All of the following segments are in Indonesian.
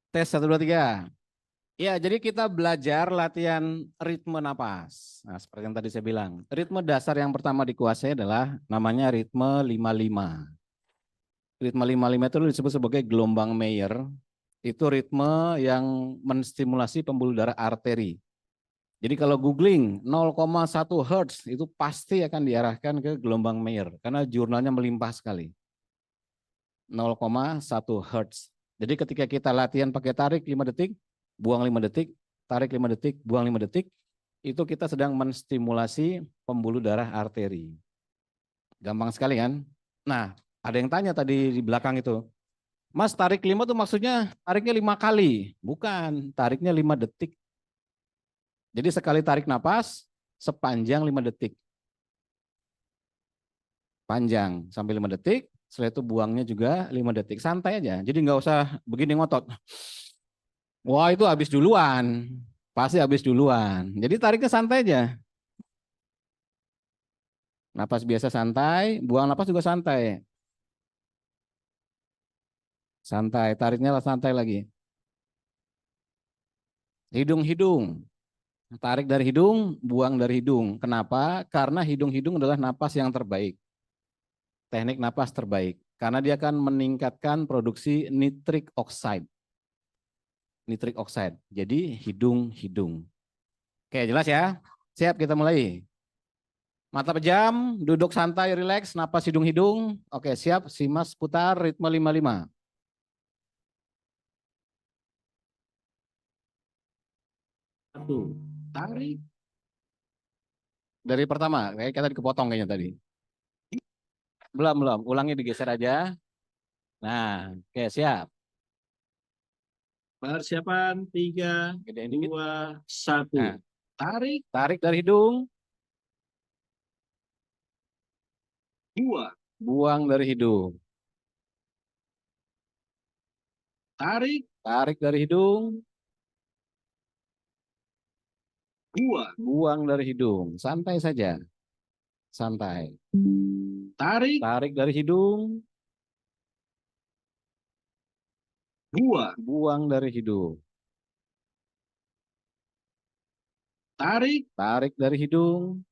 Tes 1, 2, 3. Ya, jadi kita belajar latihan ritme napas. Nah, seperti yang tadi saya bilang. Ritme dasar yang pertama dikuasai adalah namanya ritme 55. Ritme 55 itu disebut sebagai gelombang Mayer. Itu ritme yang menstimulasi pembuluh darah arteri. Jadi kalau googling 0,1 Hz itu pasti akan diarahkan ke gelombang Mayer. Karena jurnalnya melimpah sekali. 0,1 Hz. Jadi ketika kita latihan pakai tarik 5 detik, buang 5 detik, tarik 5 detik, buang 5 detik, itu kita sedang menstimulasi pembuluh darah arteri. Gampang sekali kan? Nah, ada yang tanya tadi di belakang itu, Mas tarik 5 tuh maksudnya tariknya 5 kali? Bukan, tariknya 5 detik. Jadi sekali tarik napas sepanjang 5 detik. Panjang sampai 5 detik, setelah itu buangnya juga 5 detik. Santai aja, jadi nggak usah begini ngotot. Wah itu habis duluan, pasti habis duluan. Jadi tariknya santai aja. Napas biasa santai, buang napas juga santai. Santai, tariknya lah santai lagi. Hidung-hidung, tarik dari hidung, buang dari hidung. Kenapa? Karena hidung-hidung adalah napas yang terbaik. Teknik napas terbaik. Karena dia akan meningkatkan produksi nitric oxide. Nitric oxide. Jadi hidung-hidung. Oke, jelas ya? Siap, kita mulai. Mata pejam, duduk santai, rileks, napas hidung-hidung. Oke, siap. Simas putar ritme 55. Satu, tarik. Dari pertama, kayak kita dikepotong kayaknya tadi. Belum, belum. Ulangi digeser aja. Nah, oke, siap. Persiapan 3, Gedein dikit. 2, 1. Nah, Tarik tarik dari hidung, 2, buang dari hidung. tarik Tarik dari hidung, 2, buang dari hidung. Santai saja. Santai. tarik Tarik dari hidung, 2, buang dari hidung. tarik Tarik dari hidung,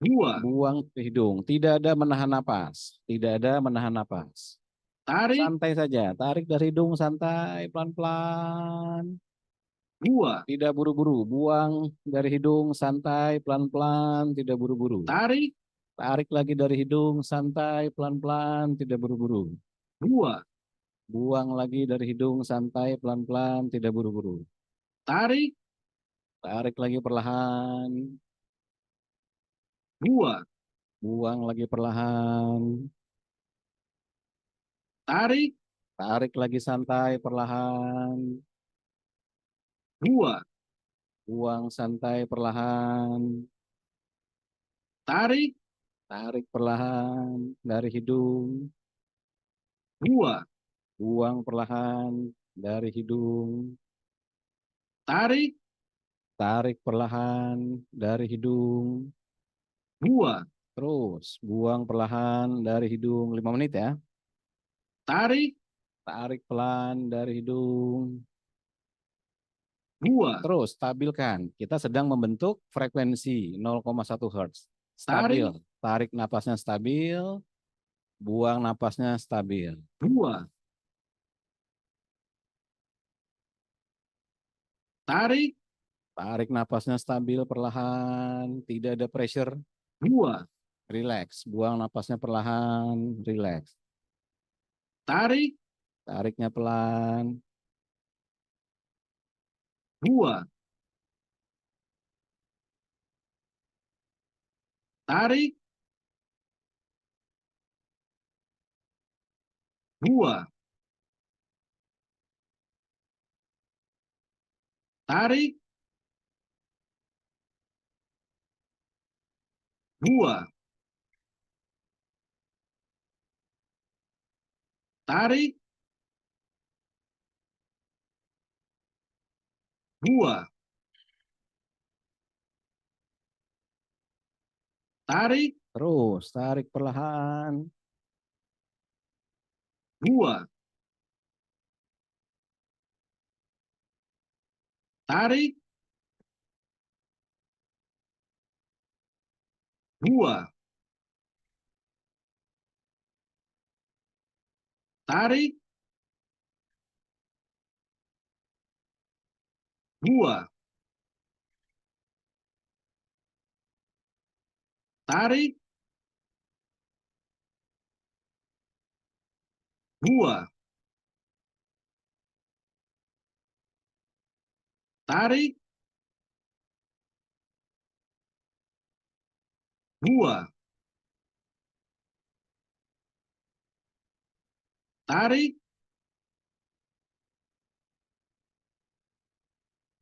2, buang ke hidung. Tidak ada menahan napas. Tidak ada menahan napas. tarik Santai saja. Tarik dari hidung, santai, pelan-pelan. 2, Tidak buru-buru. Buang dari hidung, santai, pelan-pelan. Tidak buru-buru. tarik Tarik lagi dari hidung, santai, pelan-pelan. Tidak buru-buru. 2, Buang lagi dari hidung, santai, pelan-pelan. Tidak buru-buru. tarik Tarik lagi perlahan. 2, Buang lagi perlahan. tarik Tarik lagi santai, perlahan. 2, Buang santai, perlahan. tarik Tarik perlahan dari hidung. 2, Buang perlahan dari hidung. tarik Tarik perlahan dari hidung. 2, Terus buang perlahan dari hidung. 5 menit ya. tarik Tarik pelan dari hidung. 2, Terus stabilkan. Kita sedang membentuk frekuensi 0,1 Hz. Stabil. tarik Tarik napasnya stabil. Buang napasnya stabil. 2, tarik Tarik napasnya stabil perlahan. Tidak ada pressure. 2, Relax. Buang napasnya perlahan. Relax. tarik Tariknya pelan. 2, tarik 2, tarik 2, tarik 2, tarik Terus tarik perlahan. 2, tarik, 2, tarik, 2, tarik, 2, tarik, 2, tarik,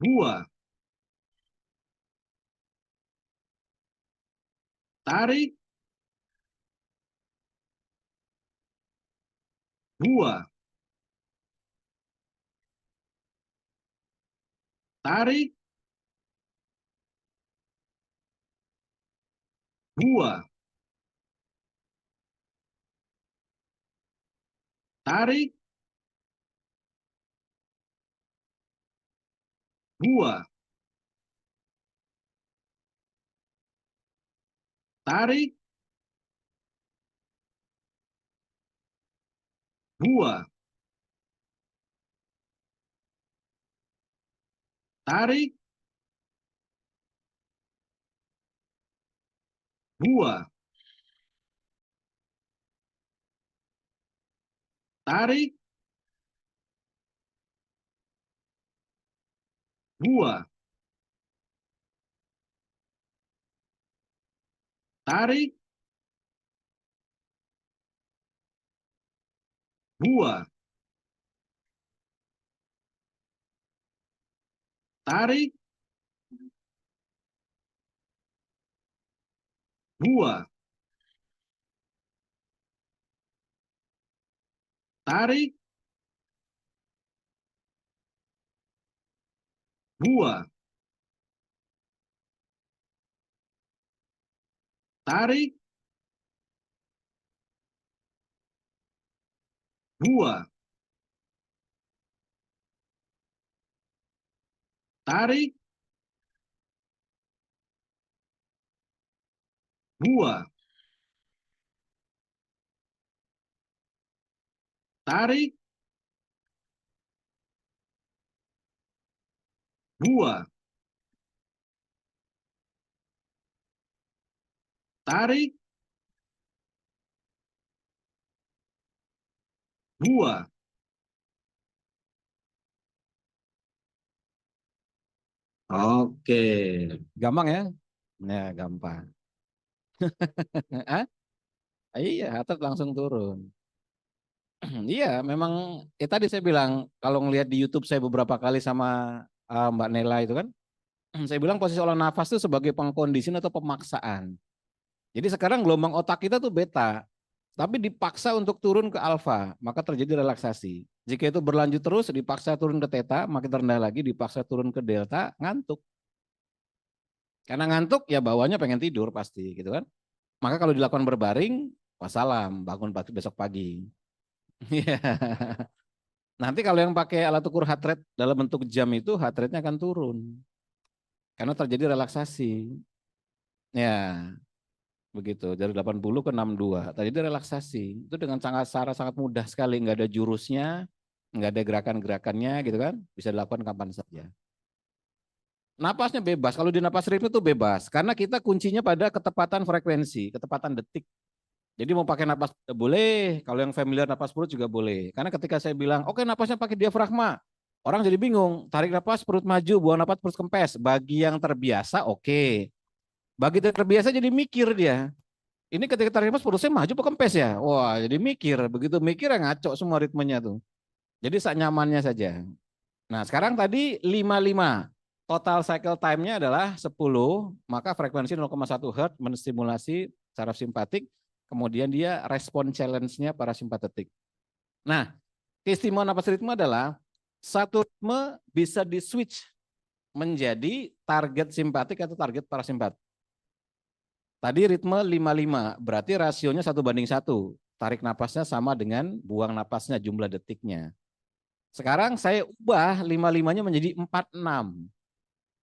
2, tarik, 2, tarik, 2, tarik, 2, tarik, 2, tarik, 2, tarik, 2, tarik, 2, tarik, 2, tarik, 2, tarik, 2, tarik, 2, tarik, 2, tarik, 2, oke. Gampang ya? Ya, gampang. Hah? Iya, atlet langsung turun. Iya, memang tadi saya bilang kalau ngelihat di YouTube saya beberapa kali sama Mbak Nela itu kan, saya bilang posisi olah nafas itu sebagai pengkondisian atau pemaksaan. Jadi sekarang gelombang otak kita tuh beta, tapi dipaksa untuk turun ke alfa, maka terjadi relaksasi. Jika itu berlanjut terus, dipaksa turun ke theta, makin rendah lagi, dipaksa turun ke delta, ngantuk. Karena ngantuk ya bawahnya pengen tidur pasti gitu kan. Maka kalau dilakukan berbaring, wassalam, bangun pagi besok pagi. Iya. Nanti kalau yang pakai alat ukur heart rate dalam bentuk jam itu heart rate-nya akan turun. Karena terjadi relaksasi. Ya, begitu. Dari 80 ke 62. Tadi itu relaksasi. Itu dengan sangat mudah sekali. Nggak ada jurusnya, nggak ada gerakan-gerakannya gitu kan. Bisa dilakukan kapan saja. Napasnya bebas. Kalau di napas ritme itu bebas. Karena kita kuncinya pada ketepatan frekuensi, ketepatan detik. Jadi mau pakai napas boleh, kalau yang familiar napas perut juga boleh. Karena ketika saya bilang, oke napasnya pakai diafragma, orang jadi bingung, tarik napas perut maju, buang napas perut kempes. Bagi yang terbiasa oke. Bagi yang terbiasa jadi mikir dia. Ini ketika tarik napas perut saya maju apa kempes ya? Wah jadi mikir, begitu mikir ya ngaco semua ritmenya tuh. Jadi sak nyamannya saja. Nah sekarang tadi 55. Total cycle time-nya adalah 10, maka frekuensi 0,1 Hz menstimulasi saraf simpatik, kemudian dia respon challenge-nya parasimpatetik. Nah, keistimewaan napas ritme adalah satu ritme bisa di-switch menjadi target simpatik atau target parasimpatik. Tadi ritme 55, berarti rasionya 1:1. Tarik napasnya sama dengan buang napasnya, jumlah detiknya. Sekarang saya ubah 55-nya menjadi 46.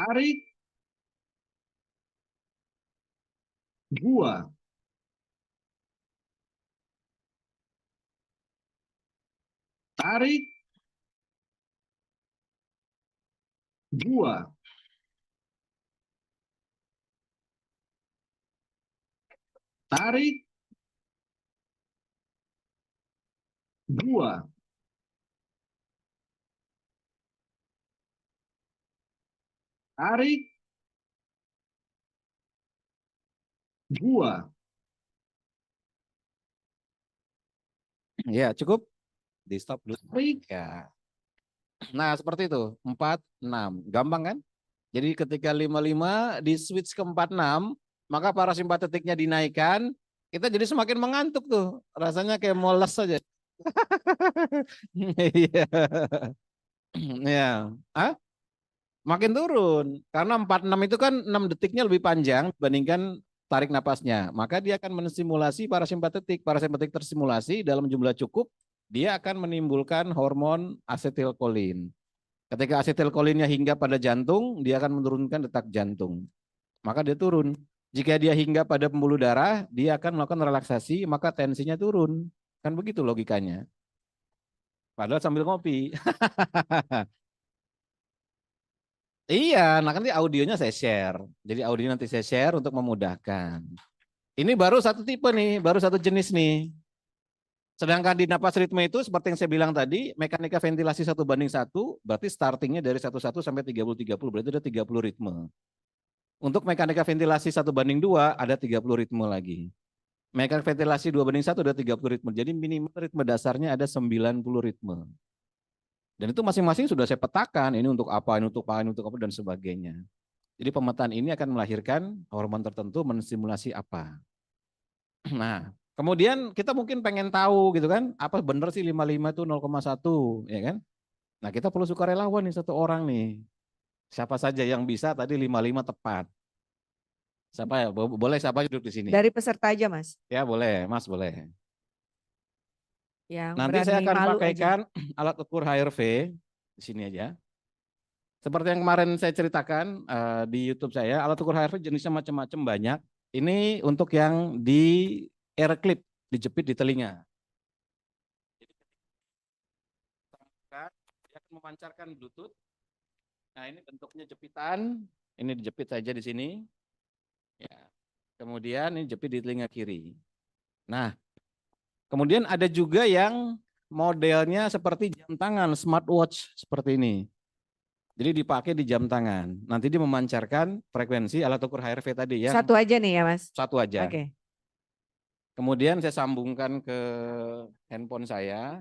tarik, gua, tarik, gua, tarik, gua, tarik, gua. Ya, cukup. Di stop dulu. Tarik, Ya. Nah, seperti itu. 4, 6. Gampang kan? Jadi ketika 55 di switch ke 46, maka parasimpatetiknya dinaikkan, kita jadi semakin mengantuk tuh. Rasanya kayak moles saja. Iya. Ya. Ah, makin turun. Karena 46 itu kan 6 detiknya lebih panjang dibandingkan tarik napasnya. Maka dia akan menstimulasi parasimpatetik. Parasimpatetik terstimulasi dalam jumlah cukup, dia akan menimbulkan hormon asetilkolin. Ketika asetilkolinnya hingga pada jantung, dia akan menurunkan detak jantung. Maka dia turun. Jika dia hingga pada pembuluh darah, dia akan melakukan relaksasi, maka tensinya turun. Kan begitu logikanya. Padahal sambil ngopi. Iya, nah nanti audionya saya share. Jadi audionya nanti saya share untuk memudahkan. Ini baru satu tipe nih, baru satu jenis nih. Sedangkan di napas ritme itu seperti yang saya bilang tadi, mekanika ventilasi 1:1, berarti startingnya dari 11 sampai 30-30, berarti ada 30 ritme. Untuk mekanika ventilasi 1:2 ada 30 ritme lagi. Mekanika ventilasi 2:1 ada 30 ritme. Jadi minimal ritme dasarnya ada 90 ritme. Dan itu masing-masing sudah saya petakan, ini untuk apa, ini untuk apa, ini untuk apa, dan sebagainya. Jadi pemetaan ini akan melahirkan hormon tertentu menstimulasi apa. Nah, kemudian kita mungkin pengen tahu gitu kan, apa benar sih 55 itu 0,1 ya kan? Nah, kita perlu sukarelawan nih satu orang nih. Siapa saja yang bisa tadi 55 tepat. Siapa ya? Boleh siapa duduk di sini? Dari peserta aja, Mas. Ya, boleh, Mas, boleh. Yang Nanti saya berani akan malu aja. pakaikan alat ukur HRV di sini aja. Seperti yang kemarin saya ceritakan di YouTube saya, alat ukur HRV jenisnya macam-macam banyak. Ini untuk yang di air clip, dijepit di telinga. Jadi ketika dia akan memancarkan Bluetooth. Nah, ini bentuknya jepitan. Ini dijepit saja di sini. Ya. Kemudian ini jepit di telinga kiri. Nah, kemudian ada juga yang modelnya seperti jam tangan, smartwatch seperti ini. Jadi dipakai di jam tangan. Nanti dia memancarkan frekuensi alat ukur HRV tadi ya. Satu aja nih ya, Mas. Satu aja. Oke. Kemudian saya sambungkan ke handphone saya.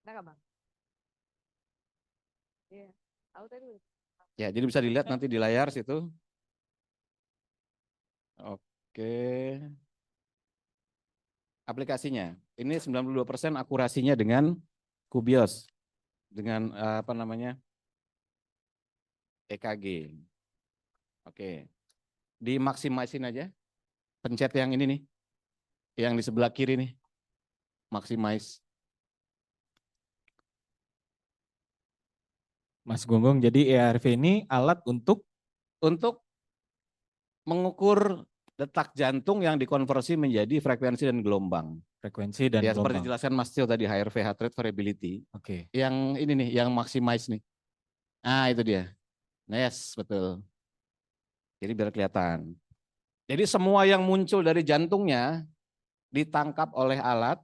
Ada nggak, Bang? Iya. Aku tadi. Ya, jadi bisa dilihat nanti di layar situ. Oke. Aplikasinya. Ini 92% akurasinya dengan Kubios. Dengan apa namanya? EKG. Oke. Dimaksimasin aja. Pencet yang ini nih. Yang di sebelah kiri nih. Maximize. Mas Gonggong, jadi ERV ini alat untuk mengukur detak jantung yang dikonversi menjadi frekuensi dan gelombang. frekuensi dan Ya seperti gelombang. dijelaskan Mas Tio tadi, HRV, heart rate variability. Oke. Yang ini nih, yang maximize nih. Ah itu dia. Yes, betul. Jadi biar kelihatan. Jadi semua yang muncul dari jantungnya ditangkap oleh alat,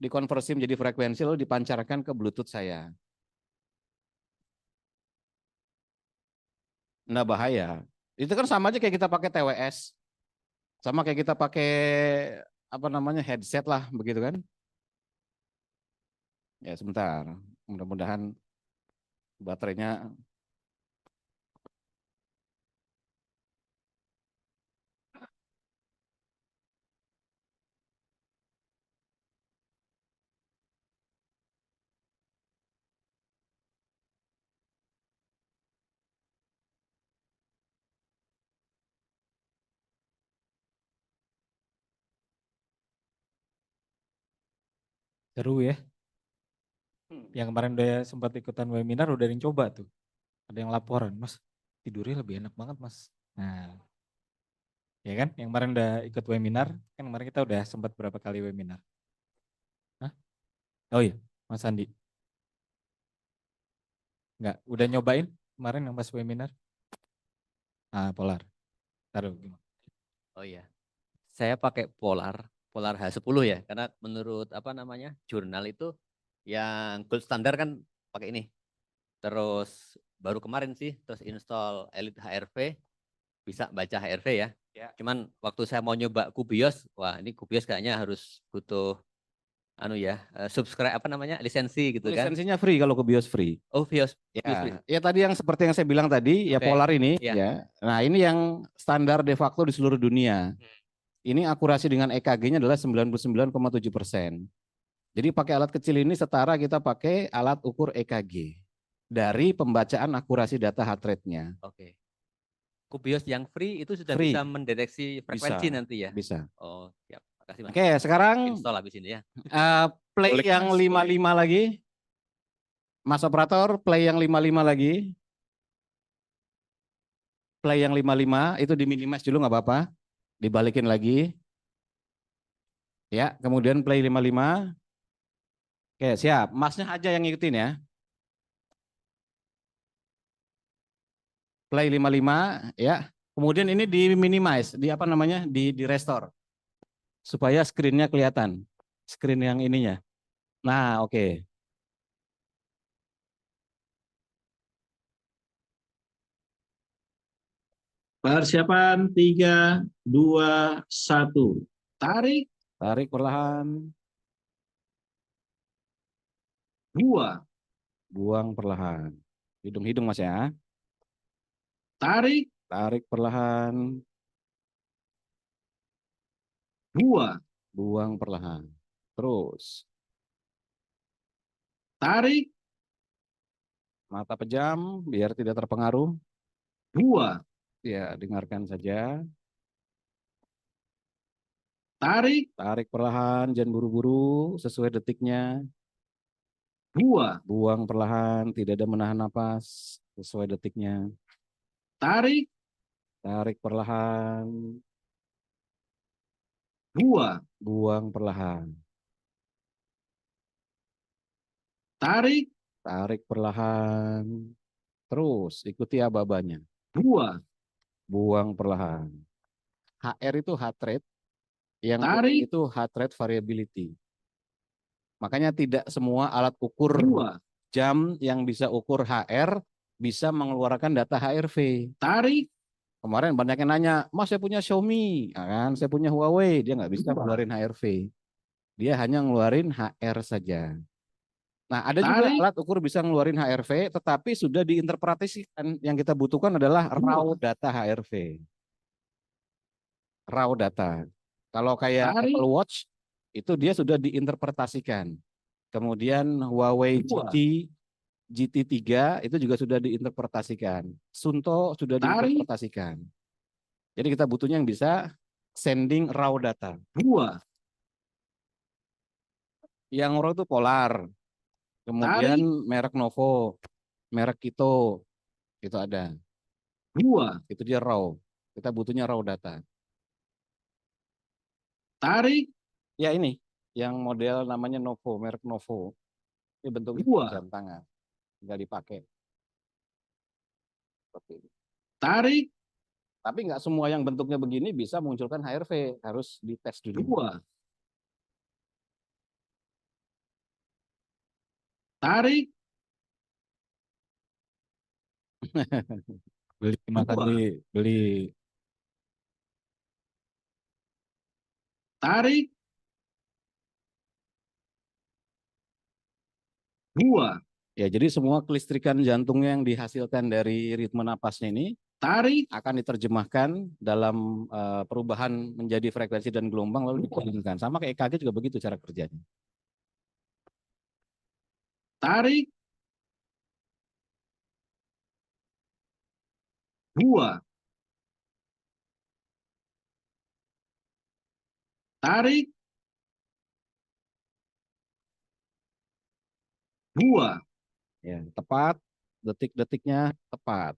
dikonversi menjadi frekuensi lalu dipancarkan ke Bluetooth saya. Nggak bahaya. Itu kan sama aja kayak kita pakai TWS. Sama kayak kita pakai apa namanya headset lah begitu kan. Ya sebentar. Mudah-mudahan baterainya Seru ya. Yang kemarin udah sempat ikutan webinar udah ada yang coba tuh. Ada yang laporan, Mas tidurnya lebih enak banget Mas. Nah, ya kan yang kemarin udah ikut webinar, kan kemarin kita udah sempat berapa kali webinar. Hah? Oh iya, Mas Andi. Enggak, udah nyobain kemarin yang pas webinar? Ah, Polar. Taruh gimana? Oh iya, saya pakai Polar H10 ya, karena menurut apa namanya jurnal itu yang gold standar kan pakai ini. Terus baru kemarin sih, terus install Elite HRV, bisa baca HRV ya. Ya. Cuman waktu saya mau nyoba Kubios, wah ini Kubios kayaknya harus butuh subscribe apa namanya lisensi gitu kan. Lisensinya free kalau ke BIOS free. Oh Bios free. Ya tadi yang seperti yang saya bilang tadi, ya Oke, Polar ini iya. ya. Nah, ini yang standar de facto di seluruh dunia. Ini akurasi dengan EKG-nya adalah 99,7%. Jadi pakai alat kecil ini setara kita pakai alat ukur EKG dari pembacaan akurasi data heart rate-nya. Oke. Kubios yang free itu sudah Free. bisa mendeteksi frekuensi Bisa, nanti ya. bisa. Oh, siap. Makasih Mas. Oke, sekarang Install habis ini ya. play Boleh, yang Mas. 55 lagi. Mas operator, play yang 55 lagi. Play yang 55 itu diminimize dulu nggak apa-apa. Dibalikin lagi. Ya, kemudian play 55. Oke, siap. Masnya aja yang ngikutin ya. Play 55 ya. Kemudian ini di minimize, di apa namanya? Di restore. Supaya screen-nya kelihatan. Screen yang ininya. Nah, oke. Persiapan 3, 2, 1. Tarik, Tarik perlahan, 2. buang perlahan. Hidung-hidung Mas ya. Tarik, Tarik perlahan, 2. buang perlahan. Terus Tarik, mata pejam biar tidak terpengaruh. 2. Ya, dengarkan saja. Tarik, Tarik perlahan, jangan buru-buru, sesuai detiknya. 2. Buang perlahan, tidak ada menahan napas, sesuai detiknya. Tarik, Tarik perlahan, 2. buang perlahan. Tarik, Tarik perlahan, terus ikuti aba-abanya. 2. Buang perlahan. HR itu heart rate, yang Tarik. itu heart rate variability. Makanya tidak semua alat ukur 2. jam yang bisa ukur HR bisa mengeluarkan data HRV. Tarik, Kemarin banyak yang nanya, Mas saya punya Xiaomi, kan? Saya punya Huawei, dia nggak bisa ngeluarin HRV. Dia hanya ngeluarin HR saja. Nah, ada juga Tarik. alat ukur bisa ngeluarin HRV, tetapi sudah diinterpretasikan. Yang kita butuhkan adalah raw data HRV. Raw data. Kalau kayak Tarik. Apple Watch, itu dia sudah diinterpretasikan. Kemudian Huawei GT3 itu juga sudah diinterpretasikan. Sunto sudah Tarik. diinterpretasikan. Jadi kita butuhnya yang bisa sending raw data. 2. Yang raw itu Polar. Kemudian merek Novo, merek Kito, itu ada. 2. Itu dia raw. Kita butuhnya raw data. Tarik, Ya ini, yang model namanya Novo, merek Novo. Ini bentuknya 2. jam tangan, tinggal dipakai. Seperti ini. Tarik, Tapi nggak semua yang bentuknya begini bisa munculkan HRV, harus dites dulu. 2. Tarik, Beli makan Dua. beli. tarik, 2. Ya, jadi semua kelistrikan jantungnya yang dihasilkan dari ritme napasnya ini Tarik, akan diterjemahkan dalam perubahan menjadi frekuensi dan gelombang lalu dikodingkan. Sama kayak EKG juga begitu cara kerjanya. tarik, 2. Tarik, 2, Ya, tepat, detik-detiknya tepat.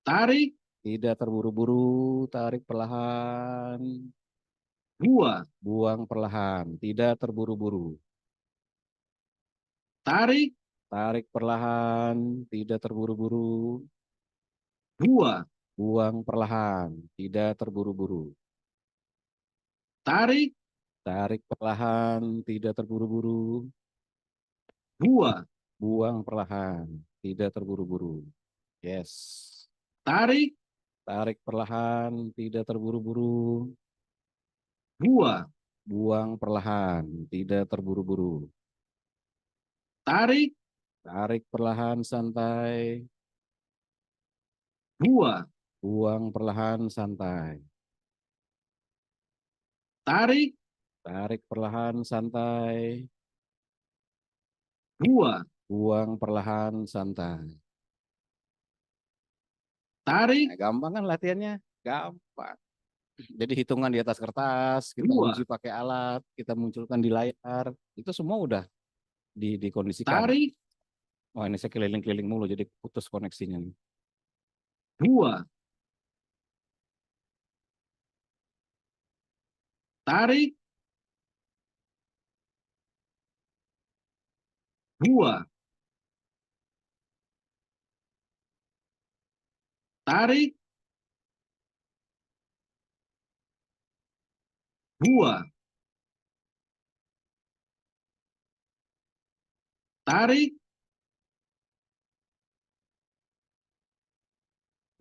tarik, Tidak terburu-buru, tarik perlahan, 2, buang perlahan, tidak terburu-buru. tarik, Tarik perlahan, tidak terburu-buru, 2, buang perlahan, tidak terburu-buru. tarik, Tarik perlahan, tidak terburu-buru, 2, buang perlahan, tidak terburu-buru. Yes. tarik, Tarik perlahan, tidak terburu-buru, 2, buang perlahan, tidak terburu-buru. tarik, Tarik perlahan, santai, 2, buang perlahan, santai. tarik, Tarik perlahan, santai, 2, buang perlahan, santai. tarik, Nah, gampang kan latihannya? Gampang. Jadi hitungan di atas kertas, kita 2, uji pakai alat, kita munculkan di layar, itu semua udah dikondisikan. tarik, Wah, ini saya keliling-keliling mulu, jadi putus koneksinya nih. 2, tarik, 2, tarik, 2, tarik,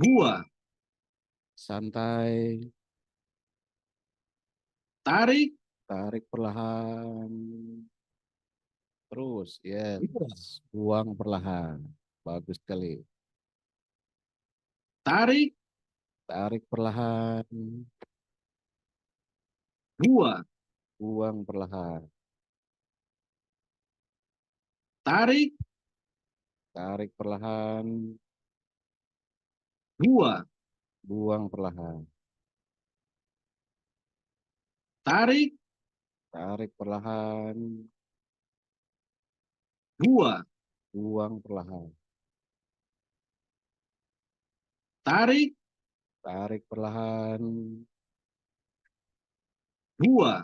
2, Santai, tarik, tarik perlahan, terus, yes, 2, buang perlahan, bagus sekali. tarik, Tarik perlahan, 2, buang perlahan, tarik, tarik perlahan, 2, buang perlahan, tarik, tarik perlahan, 2, buang perlahan, tarik, tarik perlahan, 2,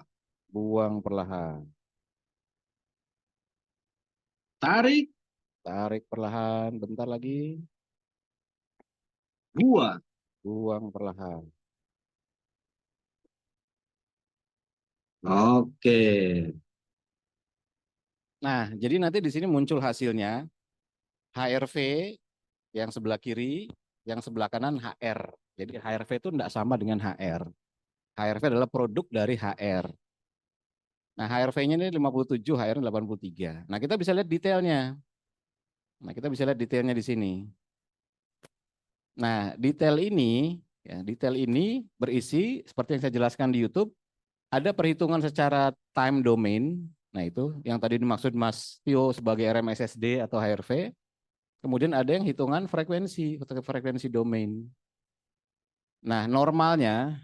buang perlahan, tarik, tarik perlahan, bentar lagi, 2, buang perlahan. Oke. Nah, jadi nanti di sini muncul hasilnya HRV yang sebelah kiri, yang sebelah kanan HR. Jadi HRV itu tidak sama dengan HR. HRV adalah produk dari HR. Nah, HRV-nya ini 57, HR 83. Nah, kita bisa lihat detailnya. Nah, kita bisa lihat detailnya di sini. Nah, detail ini berisi seperti yang saya jelaskan di YouTube, ada perhitungan secara time domain. Nah, itu yang tadi dimaksud Mas Tio sebagai RMSSD atau HRV. Kemudian ada yang hitungan frekuensi domain. Nah, normalnya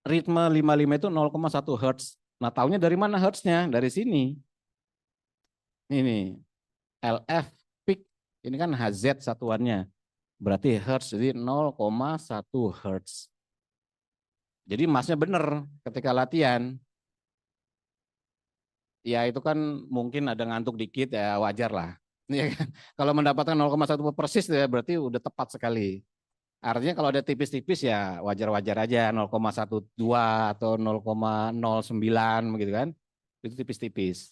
ritme 55 itu 0,1 Hz. Nah, taunya dari mana Hz-nya? Dari sini. Ini LF peak, ini kan Hz satuannya. Berarti Hz, jadi 0,1 Hz. Jadi masnya benar ketika latihan. Ya itu kan mungkin ada ngantuk dikit ya wajar lah. Ya kan? Kalau mendapatkan 0,1 persis ya berarti udah tepat sekali. Artinya kalau ada tipis-tipis ya wajar-wajar aja 0,12 atau 0,09 begitu kan. Itu tipis-tipis.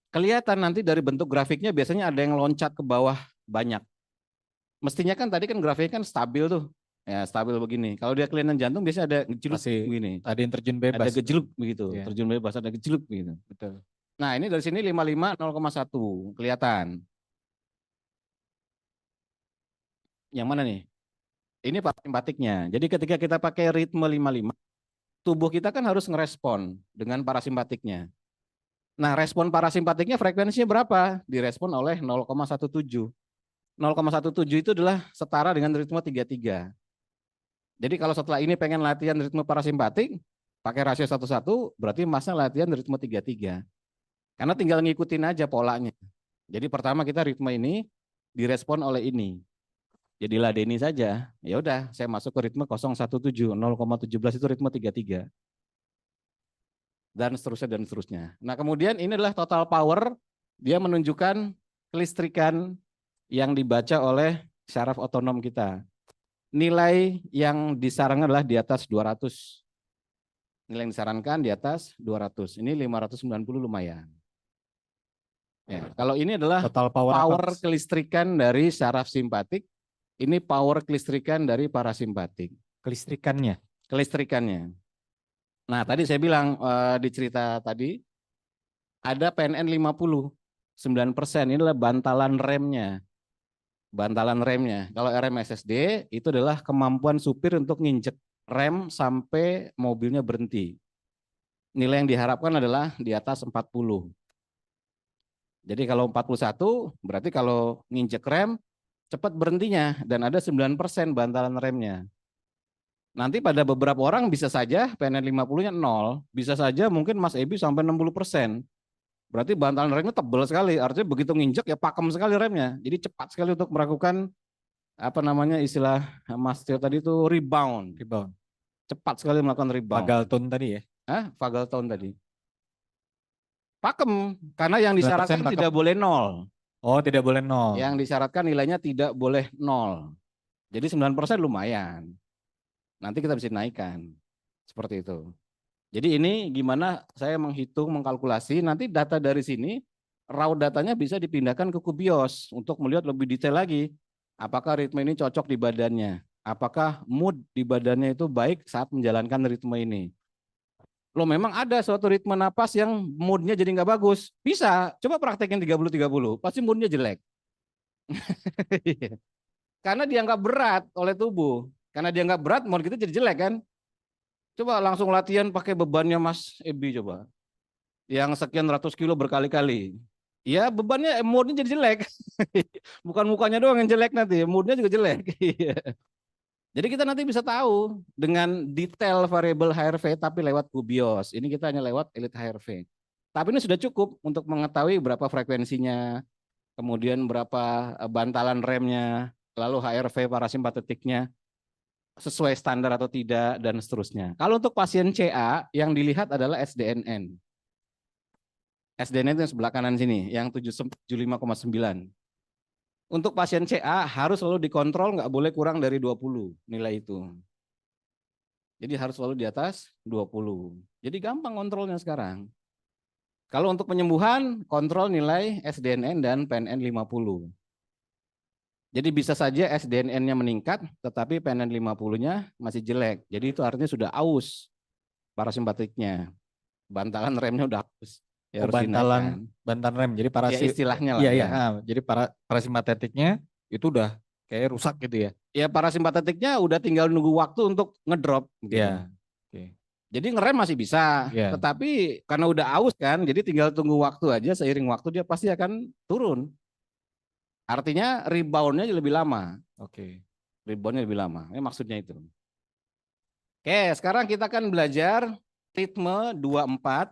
Kelihatan nanti dari bentuk grafiknya biasanya ada yang loncat ke bawah banyak. Mestinya kan tadi kan grafiknya kan stabil tuh. Ya stabil begini. Kalau dia kelihatan jantung biasanya ada gejeluk begini. Ada yang terjun bebas. Ada gejeluk begitu. Iya. Terjun bebas ada gejeluk begitu. Betul. Nah ini dari sini 55 0,1 kelihatan. Yang mana nih? Ini parasimpatiknya. Jadi ketika kita pakai ritme 55, tubuh kita kan harus ngerespon dengan parasimpatiknya. Nah respon parasimpatiknya frekuensinya berapa? Direspon oleh 0,17. 0,17 itu adalah setara dengan ritme 33. Jadi kalau setelah ini pengen latihan ritme parasimpatik, Pakai rasio 1:1 berarti masnya latihan ritme 3-3. Karena tinggal ngikutin aja polanya. Jadi pertama kita ritme ini direspon oleh ini. Jadi ladeni saja. Ya udah, saya masuk ke ritme 017, 0,17 itu ritme 3-3. Dan seterusnya dan seterusnya. Nah, kemudian ini adalah total power, dia menunjukkan kelistrikan yang dibaca oleh syaraf otonom kita. Nilai yang disarankan adalah di atas 200. Nilai yang disarankan di atas 200. Ini 590 lumayan. Ya, kalau ini adalah Total power, power apa, Mas? kelistrikan dari syaraf simpatik, ini power kelistrikan dari parasimpatik. Kelistrikannya. Kelistrikannya. Nah, tadi saya bilang di cerita tadi ada PNN 50, 9%. Ini adalah bantalan remnya. Bantalan remnya. Kalau rem SSD itu adalah kemampuan supir untuk nginjek rem sampai mobilnya berhenti. Nilai yang diharapkan adalah di atas 40. Jadi kalau 41 berarti kalau nginjek rem cepat berhentinya dan ada 9% bantalan remnya. Nanti pada beberapa orang bisa saja PNN 50-nya 0, bisa saja mungkin Mas Ebi sampai 60%. Berarti bantalan remnya tebal sekali, artinya begitu nginjek ya pakem sekali remnya. Jadi cepat sekali untuk melakukan apa namanya istilah Mas Tio tadi itu rebound. Rebound. Cepat sekali melakukan rebound. Pagalton tadi ya. Vagaltone tadi. Pakem, karena yang 9% disyaratkan pakem. tidak boleh 0. Oh, tidak boleh 0. Yang disyaratkan nilainya tidak boleh 0. Jadi 9% lumayan. Nanti kita bisa naikkan. Seperti itu. Jadi ini gimana saya menghitung, mengkalkulasi, nanti data dari sini, raw datanya bisa dipindahkan ke Kubios untuk melihat lebih detail lagi. Apakah ritme ini cocok di badannya? Apakah mood di badannya itu baik saat menjalankan ritme ini? Loh memang ada suatu ritme napas yang moodnya jadi nggak bagus. Bisa, coba praktekin 30-30, pasti moodnya jelek. Karena dianggap berat oleh tubuh. Karena dianggap berat, mood kita jadi jelek kan. Coba langsung latihan pakai bebannya Mas Ebi coba. Yang sekian ratus kilo berkali-kali. Ya bebannya, moodnya jadi jelek. Bukan mukanya doang yang jelek nanti, moodnya juga jelek. Jadi kita nanti bisa tahu dengan detail variabel HRV tapi lewat Kubios. Ini kita hanya lewat Elite HRV. Tapi ini sudah cukup untuk mengetahui berapa frekuensinya, kemudian berapa bantalan remnya, lalu HRV parasimpatetiknya sesuai standar atau tidak, dan seterusnya. Kalau untuk pasien CA yang dilihat adalah SDNN. SDNN itu yang sebelah kanan sini, yang 75,9. Untuk pasien CA harus selalu dikontrol, nggak boleh kurang dari 20 nilai itu. Jadi harus selalu di atas 20. Jadi gampang kontrolnya sekarang. Kalau untuk penyembuhan, kontrol nilai SDNN dan PNN 50. Jadi bisa saja SDNN-nya meningkat, tetapi PNN 50-nya masih jelek. Jadi itu artinya sudah aus parasimpatiknya. Bantalan remnya udah aus. Ya, harus dinaikkan. bantalan rem. Jadi Ya istilahnya lah. Iya, ya. iya. Nah, jadi parasimpatetiknya itu udah kayak rusak gitu ya. Ya parasimpatetiknya udah tinggal nunggu waktu untuk ngedrop. Gitu. Iya. Oke. Jadi ngerem masih bisa, Iya. tetapi karena udah aus kan, jadi tinggal tunggu waktu aja, seiring waktu dia pasti akan turun. Artinya reboundnya lebih lama. Oke. Reboundnya lebih lama, ini maksudnya itu. Oke, sekarang kita akan belajar ritme 24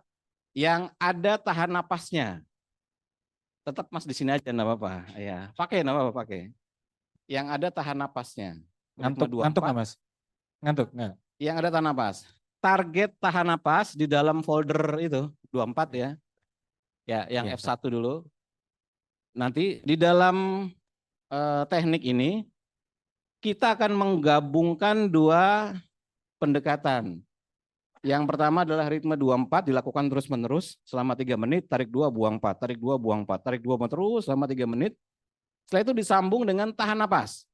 yang ada tahan napasnya. Tetap Mas di sini aja enggak apa-apa. Ya, pakai enggak apa-apa pakai. Yang ada tahan napasnya. Ngantuk nggak Mas? Ngantuk nggak? Yang ada tahan napas. Target tahan napas di dalam folder itu 24 ya. Ya, yang Ya, F1 dulu. Nanti di dalam teknik ini kita akan menggabungkan dua pendekatan. Yang pertama adalah ritme 24 dilakukan terus-menerus selama 3 menit, tarik 2, buang 4, tarik 2, buang 4, tarik 2 terus selama 3 menit. Setelah itu disambung dengan tahan napas.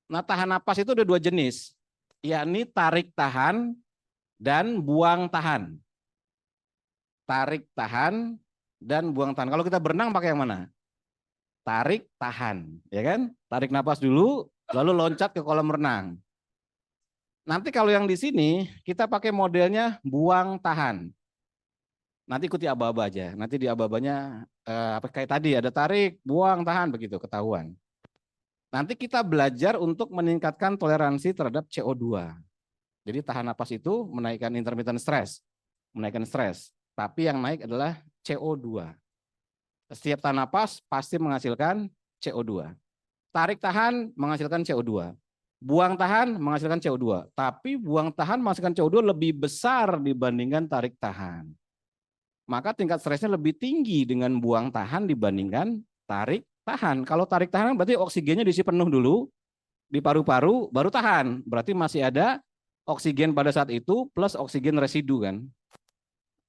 Nah, tahan napas itu ada 2 jenis, yakni tarik tahan dan buang tahan. Tarik tahan dan buang tahan. Kalau kita berenang pakai yang mana? Tarik tahan, ya kan? Tarik napas dulu, lalu loncat ke kolam renang. Nanti kalau yang di sini kita pakai modelnya buang tahan. Nanti ikuti aba-aba aja. Nanti di aba-abanya apa kayak tadi ada tarik, buang, tahan begitu ketahuan. Nanti kita belajar untuk meningkatkan toleransi terhadap CO2. Jadi tahan napas itu menaikkan intermittent stress, menaikkan stres. Tapi yang naik adalah CO2. Setiap tahan napas pasti menghasilkan CO2. Tarik tahan menghasilkan CO2. Buang tahan menghasilkan CO2. Tapi buang tahan menghasilkan CO2 lebih besar dibandingkan tarik tahan. Maka tingkat stresnya lebih tinggi dengan buang tahan dibandingkan tarik tahan. Kalau tarik tahan berarti oksigennya diisi penuh dulu di paru-paru baru tahan. Berarti masih ada oksigen pada saat itu plus oksigen residu kan.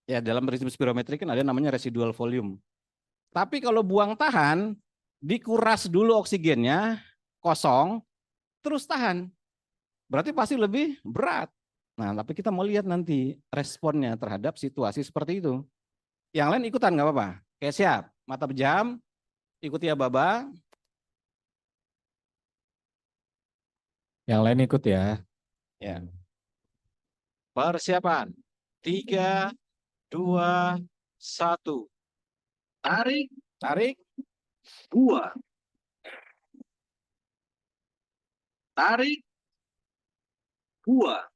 Ya dalam prinsip spirometri kan ada namanya residual volume. Tapi kalau buang tahan dikuras dulu oksigennya kosong terus tahan. Berarti pasti lebih berat. Nah, tapi kita mau lihat nanti responnya terhadap situasi seperti itu. Yang lain ikutan nggak apa-apa. Kayak siap, mata pejam, ikuti ya Baba. Yang lain ikut ya. Ya. Persiapan. 3, 2, 1. Tarik. Tarik. Buang. Tarik. Buang.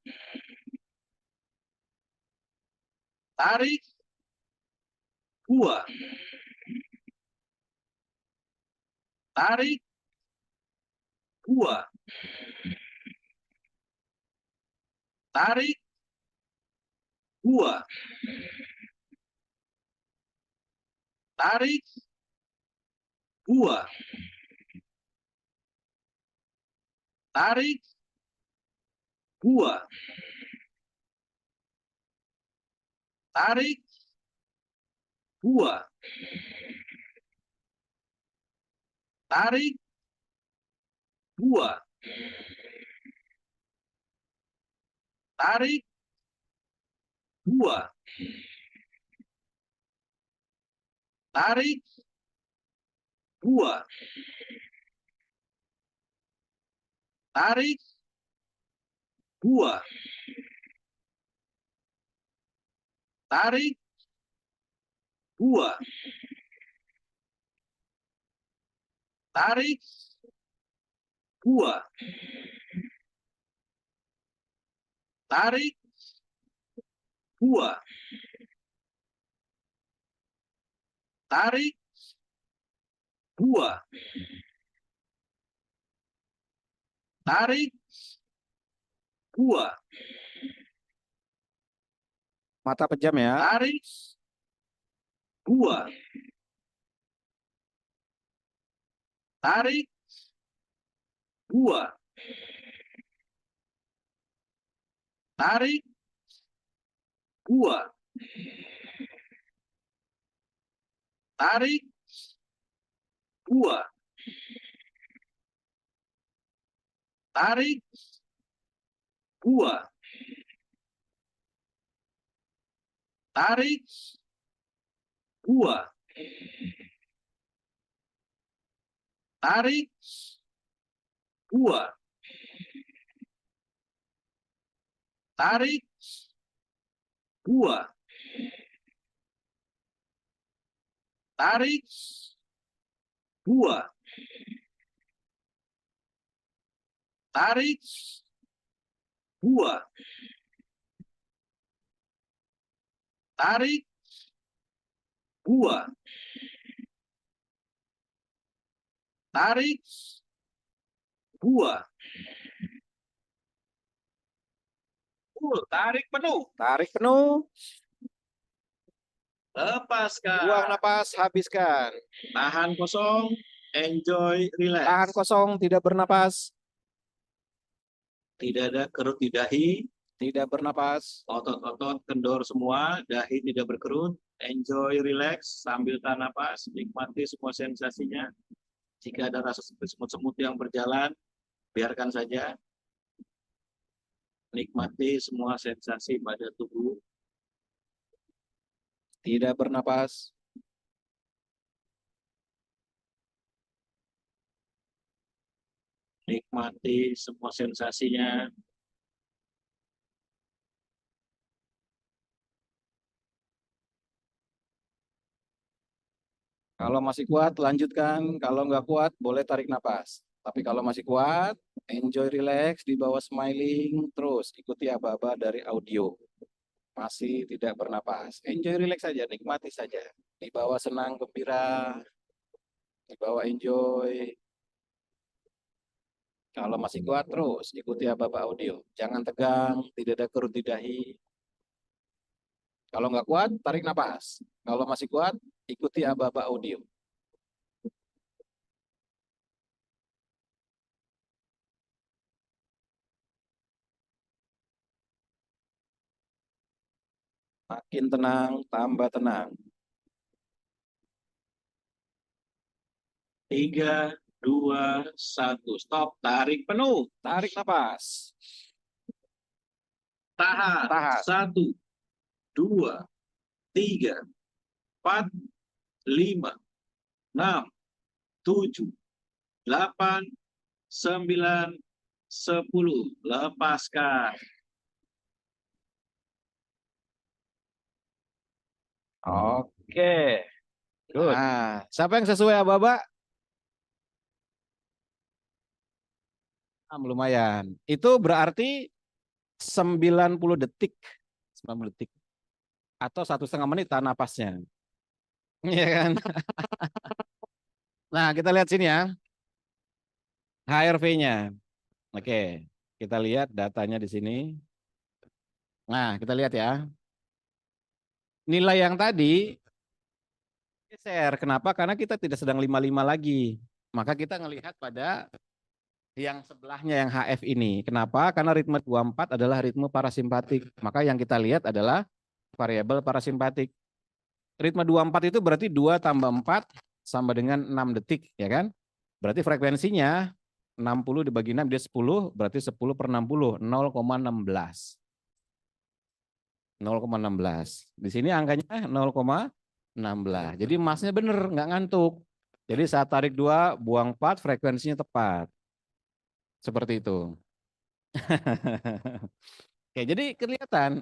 Tarik. Buang. Tarik. Buang. Tarik. Buang. Tarik. Buang. Tarik. Buang. Tarik. Buang. Tarik. Buang. Tarik. Buang. Tarik. Buang. Tarik. Buang. Tarik. Buang. Tarik. Buang. Tarik. Buang. Tarik. Buang. Tarik. Buang. Mata pejam ya. Tarik. Buang. Tarik. Buang. Tarik. Buang. Tarik. Buang. Tarik. Buang. Tarik. Buang. Tarik. Buang. Tarik. Buang. Tarik. Buang. Tarik. Buang. Tarik. Buang. Tarik. Buang. Tarik penuh. Tarik penuh. Lepaskan. Buang napas, habiskan. Tahan kosong. Enjoy, relax. Tahan kosong, tidak bernapas. Tidak ada kerut di dahi. Tidak bernapas. Otot-otot kendor semua. Dahi tidak berkerut. Enjoy, relax. Sambil tahan napas. Nikmati semua sensasinya. Jika ada rasa semut-semut yang berjalan, biarkan saja. Nikmati semua sensasi pada tubuh. Tidak bernapas. Nikmati semua sensasinya. Kalau masih kuat, lanjutkan. Kalau nggak kuat, boleh tarik napas. Tapi kalau masih kuat, enjoy relax di bawah smiling, terus ikuti aba-aba dari audio. Masih tidak bernapas, enjoy relax saja, nikmati saja. Di bawah senang, gembira, di bawah enjoy. Kalau masih kuat terus ikuti aba-aba audio. Jangan tegang, tidak ada kerut di dahi. Kalau nggak kuat, tarik napas. Kalau masih kuat, ikuti aba-aba audio. Makin tenang, tambah tenang. 3, 2, 1. Stop. Tarik penuh. Tarik napas. Tahan. Tahan. 1, 2, 3, 4, 5, 6, 7, 8, 9, 10. Lepaskan. Oke. Good. Nah, siapa yang sesuai aba-aba? Lumayan. Itu berarti 90 detik. 90 detik. Atau 1,5 menit tahan napasnya. Iya kan? Nah, kita lihat sini ya. HRV-nya. Oke, kita lihat datanya di sini. Nah, kita lihat ya. Nilai yang tadi geser. Kenapa? Karena kita tidak sedang 55 lagi. Maka kita ngelihat pada yang sebelahnya yang HF ini. Kenapa? Karena ritme 24 adalah ritme parasimpatik. Maka yang kita lihat adalah variabel parasimpatik. Ritme 24 itu berarti 2 tambah 4 sama dengan 6 detik, ya kan? Berarti frekuensinya 60 dibagi 6 dia 10, berarti 10 per 60, 0,16. 0,16. Di sini angkanya 0,16. Jadi masnya benar, nggak ngantuk. Jadi saat tarik 2, buang 4, frekuensinya tepat. Seperti itu. Oke, jadi kelihatan,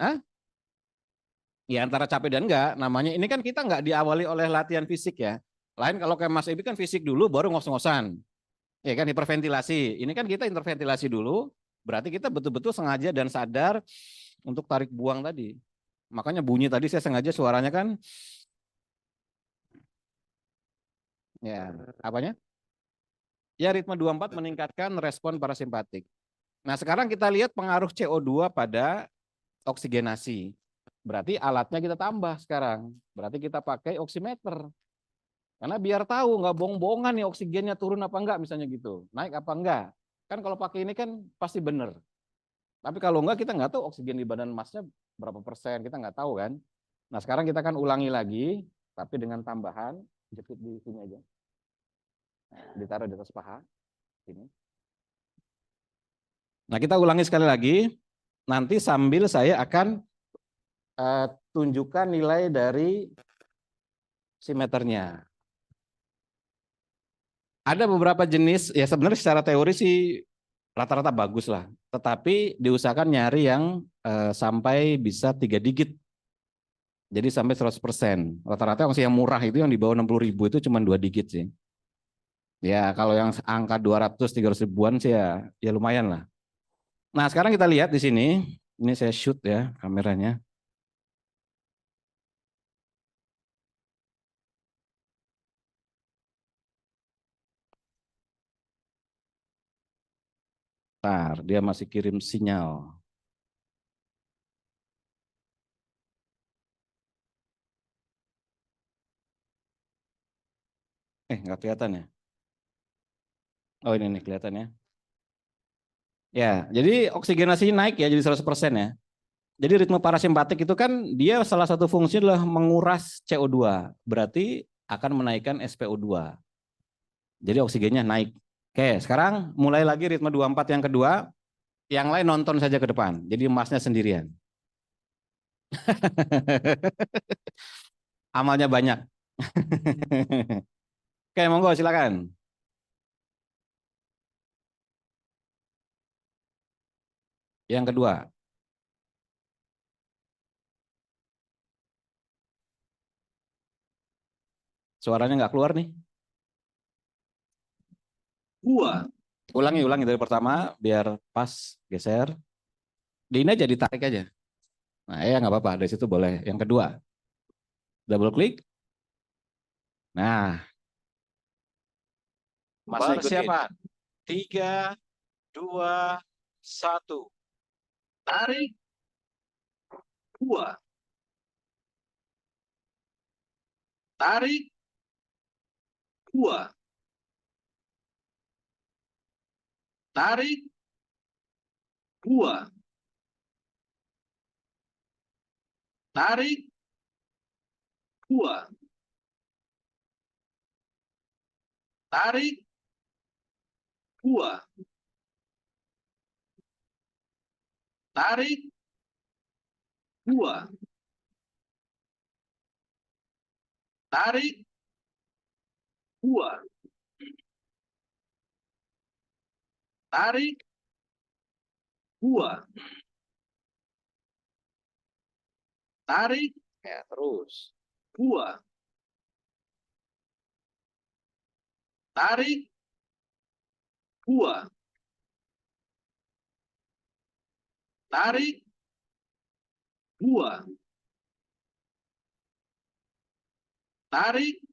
ya antara capek dan enggak, namanya ini kan kita nggak diawali oleh latihan fisik ya. Lain kalau kayak Mas Ebi kan fisik dulu baru ngos-ngosan. Ya kan hiperventilasi. Ini kan kita interventilasi dulu, berarti kita betul-betul sengaja dan sadar untuk tarik buang tadi. Makanya bunyi tadi saya sengaja suaranya kan ya, apanya? Ya ritme 24 meningkatkan respon parasimpatik. Nah, sekarang kita lihat pengaruh CO2 pada oksigenasi. Berarti alatnya kita tambah sekarang. Berarti kita pakai oximeter. Karena biar tahu nggak bohong-bohongan nih oksigennya turun apa enggak misalnya gitu. Naik apa enggak. Kan kalau pakai ini kan pasti benar. Tapi kalau enggak kita nggak tahu oksigen di badan masnya berapa persen. Kita nggak tahu kan. Nah sekarang kita kan ulangi lagi. Tapi dengan tambahan. Jepit di sini aja. Nah, ditaruh di atas paha. Sini. Nah kita ulangi sekali lagi. Nanti sambil saya akan tunjukkan nilai dari oximeternya. Ada beberapa jenis, ya sebenarnya secara teori sih rata-rata bagus lah. Tetapi diusahakan nyari yang sampai bisa 3 digit. Jadi sampai 100%. Rata-rata yang murah itu yang di bawah 60.000 itu cuma 2 digit sih. Ya kalau yang angka 200-300 ribuan sih ya lumayan lah. Nah sekarang kita lihat di sini. Ini saya shoot ya kameranya. Bentar, dia masih kirim sinyal. Nggak kelihatan ya? Oh ini nih kelihatan ya. Ya, jadi oksigenasi naik ya jadi 100% ya. Jadi ritme parasimpatik itu kan dia salah satu fungsi adalah menguras CO2. Berarti akan menaikkan SpO2. Jadi oksigennya naik. Oke, sekarang mulai lagi ritme 24 yang kedua. Yang lain nonton saja ke depan. Jadi masnya sendirian. Amalnya banyak. Oke, monggo silakan. Yang kedua. Suaranya nggak keluar nih. 2, Ulangi dari pertama biar pas, geser. Di ini aja ditarik aja. Nah, ya nggak apa-apa, dari situ boleh. Yang kedua, double klik. Nah, persiapan. 3, 2, 1. Tarik. 2. Tarik. 2. Tarik. 2. Tarik. 2. Tarik. 2. Tarik. 2. Tarik. 2. Tarik. 2. Tarik. Ya, terus. 2. Tarik. 2. Tarik. 2. Tarik.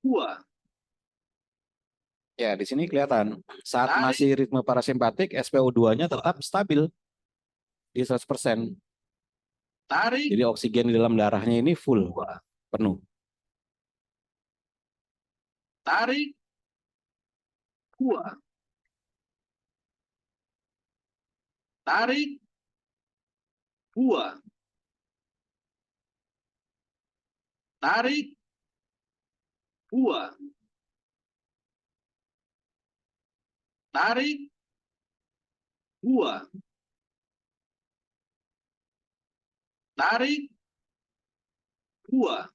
2. Ya, di sini kelihatan saat Tarik. masih ritme parasimpatik, SpO2-nya tetap stabil di 100%. Tarik. Jadi oksigen di dalam darahnya ini full, 2. penuh. Tarik. 2. Tarik. 2. Tarik. 2. Tarik. 2. Tarik. 2.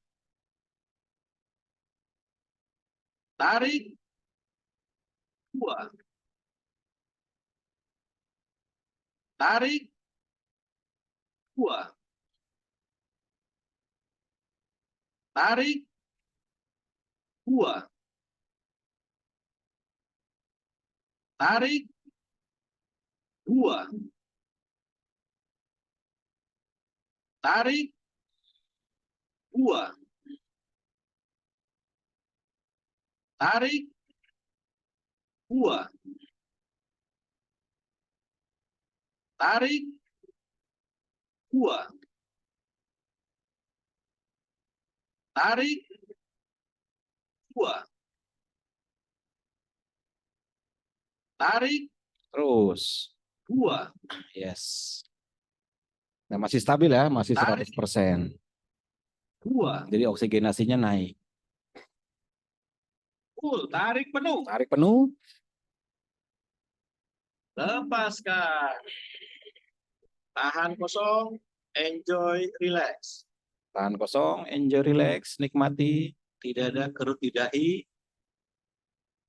Tarik. 2. Tarik. 2. Tarik. 2. Tarik. 2. Tarik. 2. Tarik. 2. Tarik. 2. Tarik. 2. Tarik. Terus. 2. Yes. Nah, masih stabil ya, masih Tarik. 100%. 2. Jadi oksigenasinya naik. Full. Tarik penuh. Tarik penuh. Lepaskan. Tahan kosong. Enjoy, relax. Tahan kosong, enjoy, relax, nikmati. Tidak ada kerut di dahi.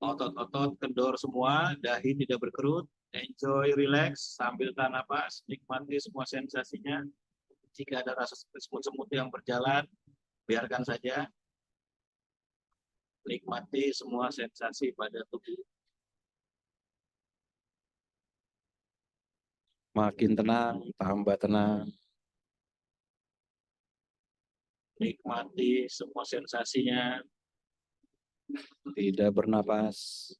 Otot-otot kendor semua, dahi tidak berkerut. Enjoy, relax, sambil tahan napas, nikmati semua sensasinya. Jika ada rasa semut-semut yang berjalan, biarkan saja. Nikmati semua sensasi pada tubuh. Makin tenang, tambah tenang. Nikmati semua sensasinya. Tidak bernapas.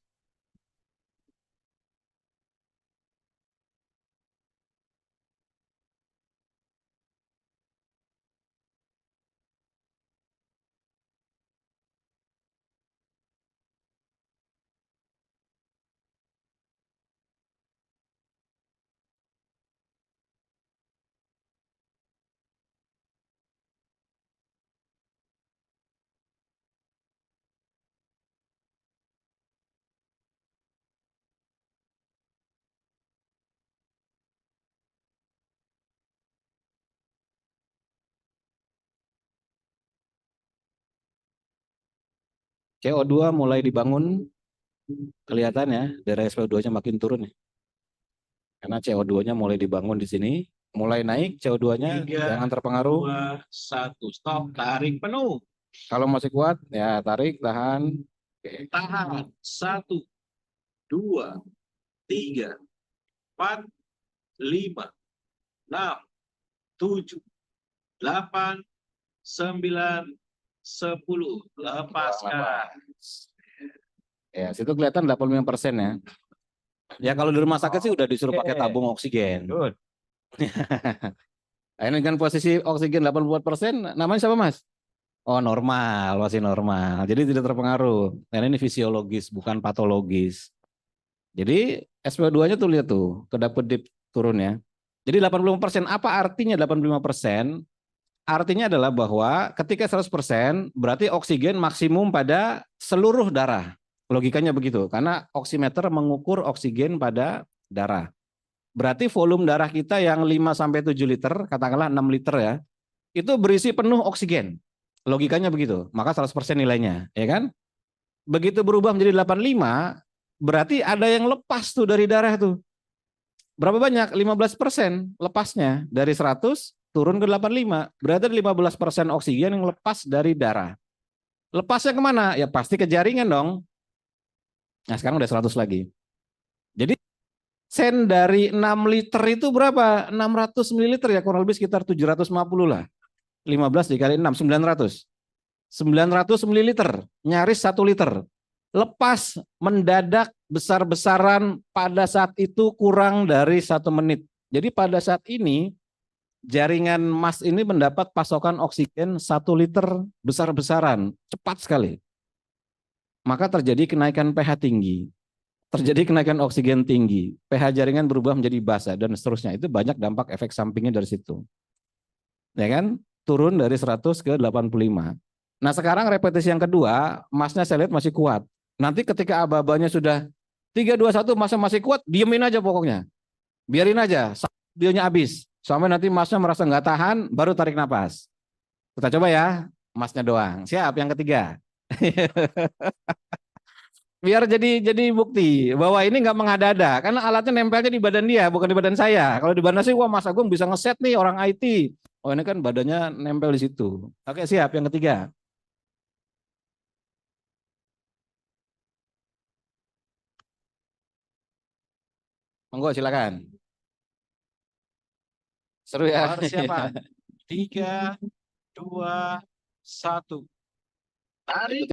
CO2 mulai dibangun, kelihatan ya, dari SpO2-nya makin turun ya. Karena CO2-nya mulai dibangun di sini, mulai naik CO2-nya, 3, jangan terpengaruh. 2, 1, stop, tarik penuh. Kalau masih kuat, ya tarik, tahan. Oke. Tahan. 1, 2, 3, 4, 5, 6, 7, 8, 9, 10. Lepaskan. Ya, situ kelihatan 85% ya. Ya kalau di rumah sakit sih udah disuruh pakai tabung oksigen. Good. Nah, ini kan posisi oksigen 84%, namanya siapa Mas? Oh normal, masih normal. Jadi tidak terpengaruh. Karena ini fisiologis, bukan patologis. Jadi SpO2-nya tuh lihat tuh, kedap-kedip turun ya. Jadi 85%, apa artinya 85%? Artinya adalah bahwa ketika 100% berarti oksigen maksimum pada seluruh darah. Logikanya begitu, karena oximeter mengukur oksigen pada darah. Berarti volume darah kita yang 5-7 liter, katakanlah 6 liter ya, itu berisi penuh oksigen. Logikanya begitu, maka 100% nilainya, ya kan? Begitu berubah menjadi 85, berarti ada yang lepas tuh dari darah tuh. Berapa banyak? 15% lepasnya. Dari 100 turun ke 85. Berarti ada 15% oksigen yang lepas dari darah. Lepasnya kemana? Ya pasti ke jaringan dong. Nah sekarang udah 100 lagi. Jadi sen dari 6 liter itu berapa? 600 ml ya, kurang lebih sekitar 750 lah. 15 dikali 6, 900. 900 ml, nyaris 1 liter. Lepas mendadak besar-besaran pada saat itu kurang dari 1 menit. Jadi pada saat ini jaringan Mas ini mendapat pasokan oksigen 1 liter besar-besaran, cepat sekali. Maka terjadi kenaikan pH tinggi. Terjadi kenaikan oksigen tinggi, pH jaringan berubah menjadi basa dan seterusnya. Itu banyak dampak efek sampingnya dari situ. Ya kan? Turun dari 100 ke 85. Nah, sekarang repetisi yang kedua, Masnya saya lihat masih kuat. Nanti ketika aba-abanya sudah 3, 2, 1, Masnya masih kuat, diemin aja pokoknya. Biarin aja, videonya habis. Sampai nanti Masnya merasa nggak tahan, baru tarik napas. Kita coba ya, Masnya doang. Siap, yang ketiga. Biar jadi bukti bahwa ini nggak mengada-ada, karena alatnya nempelnya di badan dia, bukan di badan saya. Kalau di badan saya, wah Mas Agung bisa ngeset nih orang IT. Oh ini kan badannya nempel di situ. Oke siap, yang ketiga. Monggo silakan. Seru ya. Persiapan. 3, 2, 1. Tarik.